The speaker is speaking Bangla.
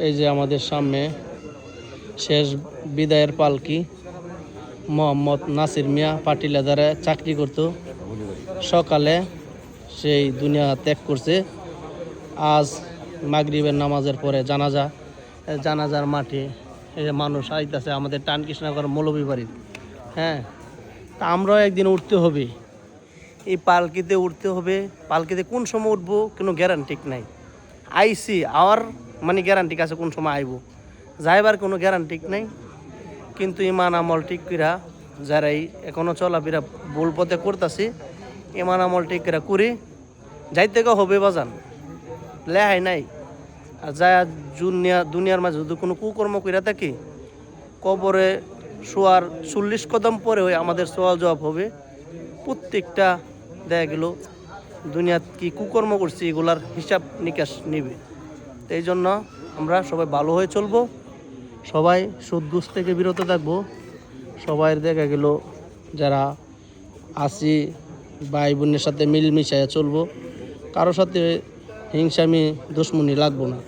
এই যে আমাদের সামনে শেষ বিদায়ের পালকি। মোহাম্মদ নাসির মিয়া পাটিলাদারে চাকরি করত, সকালে সেই দুনিয়া ত্যাগ করছে। আজ মাগরিবের নামাজের পরে জানাজার মাঠে এই যে মানুষ আইতাছে আমাদের টান কৃষ্ণনগর মৌলভী বাড়ির। হ্যাঁ, তা আমরাও একদিন উঠতে হবে, এই পালকিতে উঠতে হবে। পালকিতে কোন সময় উঠবো কোনো গ্যারান্টি নাই। আইসি আর মানে গ্যারান্টি আছে কোন সময় আইব, যাইবার কোনো গ্যারান্টি নাই। কিন্তু ইমান আমল ঠিক করা যারাই এখনও চলাফেরা ভুল পথে করতেছি, ইমান আমল ঠিক করে করি যাইতে হবে বাজান, লেহাই নাই। আর যা দুনিয়ার মাঝে যদি কোনো কুকর্ম কইরা থাকি, কবরে শোয়ার 40 কদম পরে হয়ে আমাদের সওয়াল জবাব হবে। প্রত্যেকটা দেখা গেল দুনিয়াত কি কুকর্ম করছি এগুলার হিসাব নিকাশ নিবে। এই জন্য আমরা সবাই ভালো হয়ে চলবো, সবাই সুদ ঘুষ থেকে বিরত থাকবো। সবাই দেখা গেল যারা আসি ভাই বোনের সাথে মিলমিশায় চলবো, কারোর সাথে হিংসামি দুশ্মনী লাগবো না।